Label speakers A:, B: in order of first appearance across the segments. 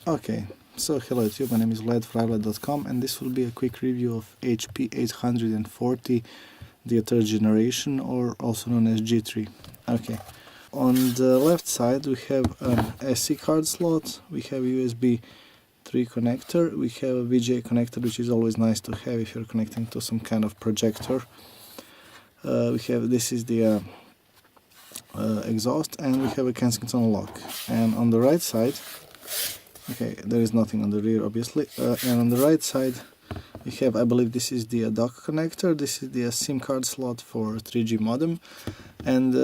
A: Okay, so hello YouTube, my name is Vlad and this will be a quick review of HP 840, the third generation, or also known as G3. Okay, on the left side we have an SD card slot, we have USB 3 connector, we have a VGA connector, which is always nice to have if you're connecting to some kind of projector. This is the exhaust, and we have a Kensington lock. And on the right side, okay, there is nothing on the rear obviously, and on the right side we have, I believe this is the dock connector, this is the SIM card slot for 3G modem, and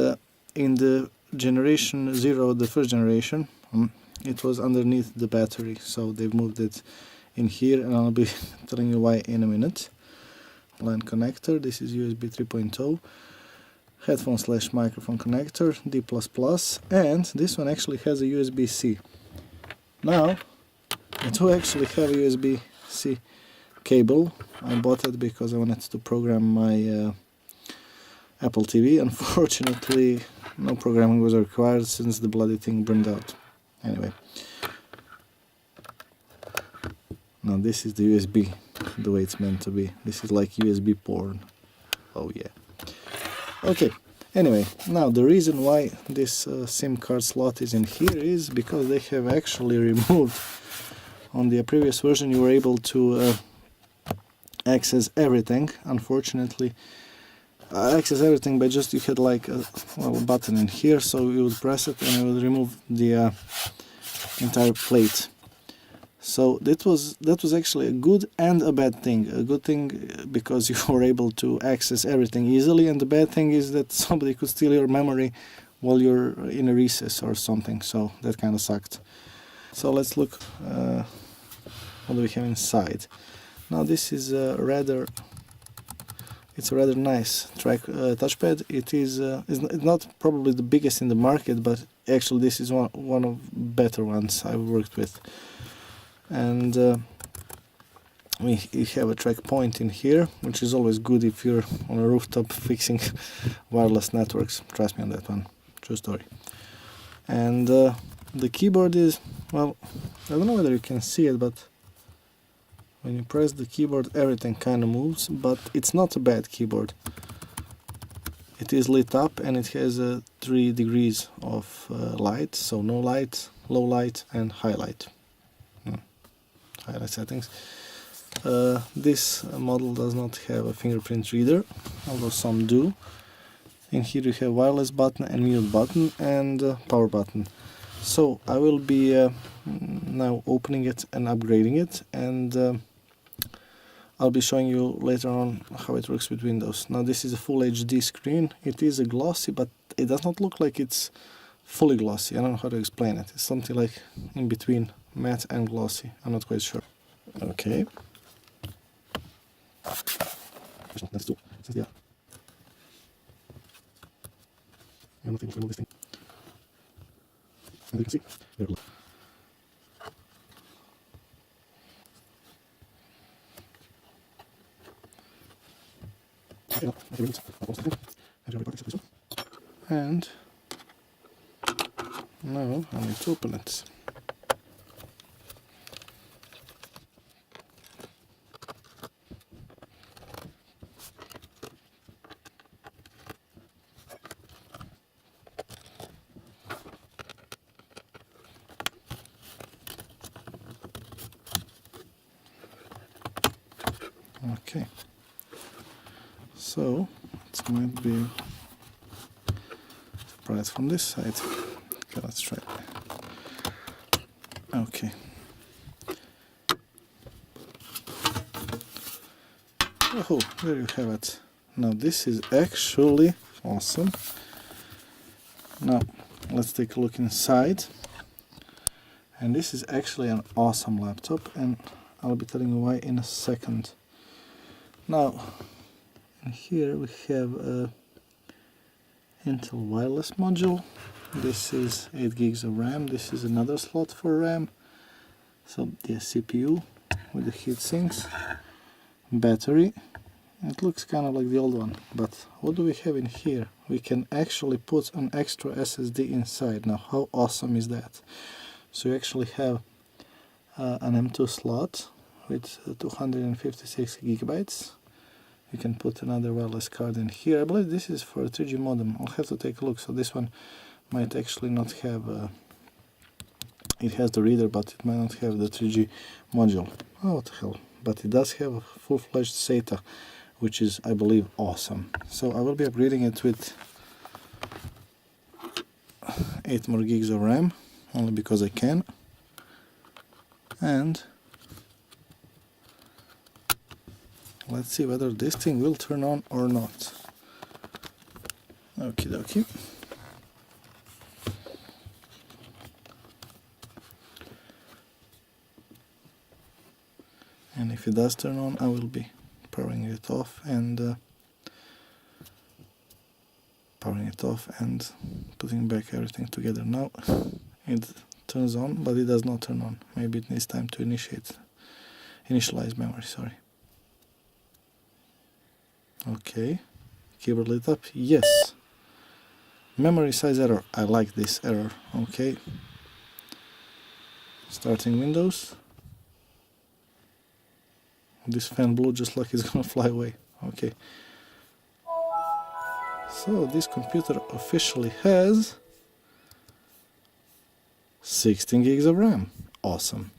A: in the generation 0, the first generation, it was underneath the battery, so they've moved it in here, and I'll be telling you why in a minute. LAN connector, this is USB 3.0, headphone/microphone connector, D++, and this one actually has a USB-C. Now, I do actually have a USB-C cable. I bought it because I wanted to program my Apple TV. Unfortunately, no programming was required since the bloody thing burned out. Anyway. Now this is the USB, the way it's meant to be. This is like USB porn. Oh yeah. Okay, anyway, now the reason why this SIM card slot is in here is because they have actually removed, on the previous version you were able to access everything. Unfortunately, access everything by just, you had like a button in here, so you would press it and it would remove the entire plate. So that was actually a good and a bad thing. A good thing because you were able to access everything easily, and the bad thing is that somebody could steal your memory while you're in a recess or something, so that kind of sucked. So let's look what do we have inside. Now this is it's a rather nice touchpad. It's not probably the biggest in the market, but actually this is one of better ones I've worked with. And we have a track point in here, which is always good if you're on a rooftop fixing wireless networks. Trust me on that one, true story. And the keyboard is, well, I don't know whether you can see it, but when you press the keyboard everything kind of moves, but it's not a bad keyboard. It is lit up and it has 3 degrees of light, so no light, low light and highlight. Highlight settings. This model does not have a fingerprint reader, although some do. In here you have wireless button and mute button and power button. So I will be now opening it and upgrading it, and I'll be showing you later on how it works with Windows. Now this is a full HD screen. It is a glossy, but it does not look like it's fully glossy. I don't know how to explain it. It's something like in between matte and glossy. I'm not quite sure. Okay. Let's do. Yeah. I'm not able to remove this thing. And you can see, very low. And now I need to open it. Okay, so it might be surprise from this side. Okay, let's try it. Okay. Oh, there you have it. Now this is actually awesome. Now let's take a look inside. And this is actually an awesome laptop, and I'll be telling you why in a second. Now, in here we have a Intel wireless module. This is 8 gigs of RAM. This is another slot for RAM. So the CPU with the heat sinks, battery. It looks kind of like the old one, but what do we have in here? We can actually put an extra SSD inside. Now, how awesome is that? So you actually have an M2 slot with 256 gigabytes. You can put another wireless card in here. I believe this is for a 3G modem. I'll have to take a look. So this one might actually not have it has the reader, but it might not have the 3G module. Oh, what the hell. But it does have a full-fledged SATA, which is, I believe, awesome. So I will be upgrading it with 8 more gigs of RAM, only because I can. And let's see whether this thing will turn on or not. Okie dokie. And if it does turn on, I will be powering it off and putting back everything together. Now it turns on, but it does not turn on. Maybe it needs time to initialize memory, sorry. Okay, keyboard lit up, yes. Memory size error, I like this error, okay. Starting Windows. This fan blew just like it's gonna fly away, okay. So this computer officially has 16 gigs of RAM, awesome.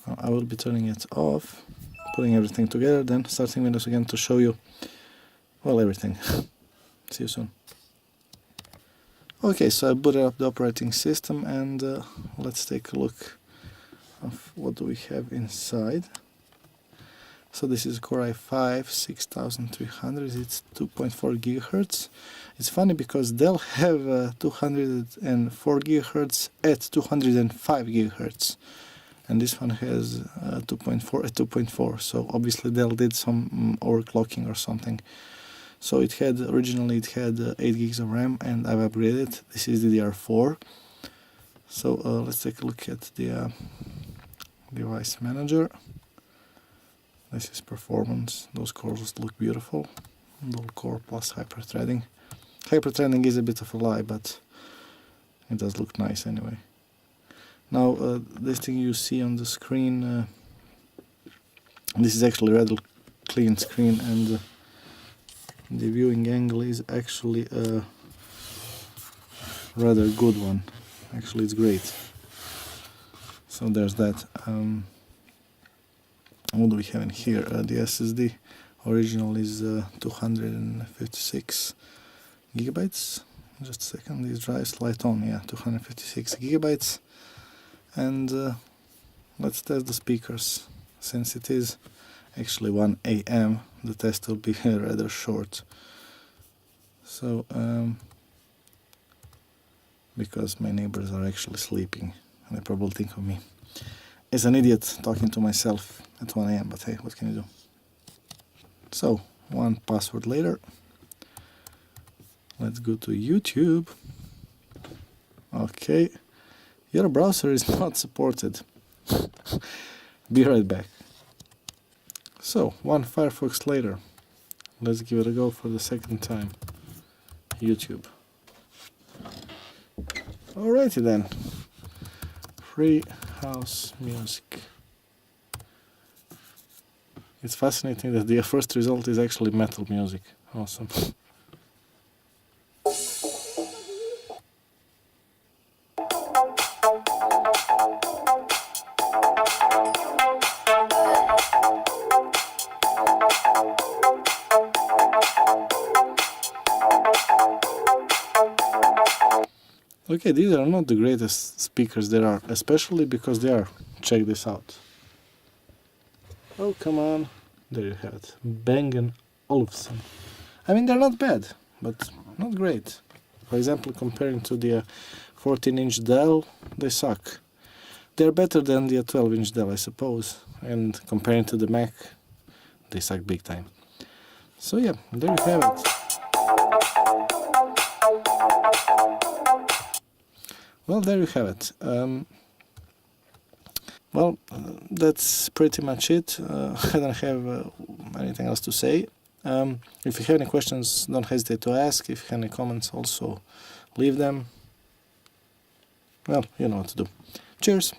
A: Now I will be turning it off, putting everything together, then starting Windows again to show you, well, everything. See you soon. Okay, so I booted up the operating system and let's take a look of what do we have inside. So this is Core i5 6300, it's 2.4 gigahertz. It's funny because Dell have 204 gigahertz at 205 gigahertz. And this one has 2.4 at 2.4, so obviously Dell did some overclocking or something. So originally it had 8 gigs of RAM, and I've upgraded. This is DDR4. So let's take a look at the device manager. This is performance. Those cores look beautiful. Dual core plus hyper-threading. Hyper-threading is a bit of a lie, but it does look nice anyway. Now this thing you see on the screen, this is actually a rather clean screen, and the viewing angle is actually a rather good one. Actually, it's great. So there's that. What do we have in here? The SSD original is 256 gigabytes. Just a second, these drives light on, yeah, 256 gigabytes. And let's test the speakers. Since it is actually 1 AM, the test will be rather short. So, because my neighbors are actually sleeping, and they probably think of me as an idiot talking to myself at 1 AM, but hey, what can you do? So, one password later, let's go to YouTube. Okay, your browser is not supported. Be right back. So, one Firefox later, let's give it a go for the second time. YouTube. Alrighty then. Free house music. It's fascinating that the first result is actually metal music. Awesome. Okay, these are not the greatest speakers there are, especially because they are. Check this out. Oh, come on. There you have it. Bang & Olufsen. I mean, they're not bad, but not great. For example, comparing to the 14-inch Dell, they suck. They're better than the 12-inch Dell, I suppose. And comparing to the Mac, they suck big time. So yeah, there you have it. Well, there you have it. That's pretty much it. I don't have anything else to say. If you have any questions, don't hesitate to ask. If you have any comments, also leave them. Well, you know what to do. Cheers!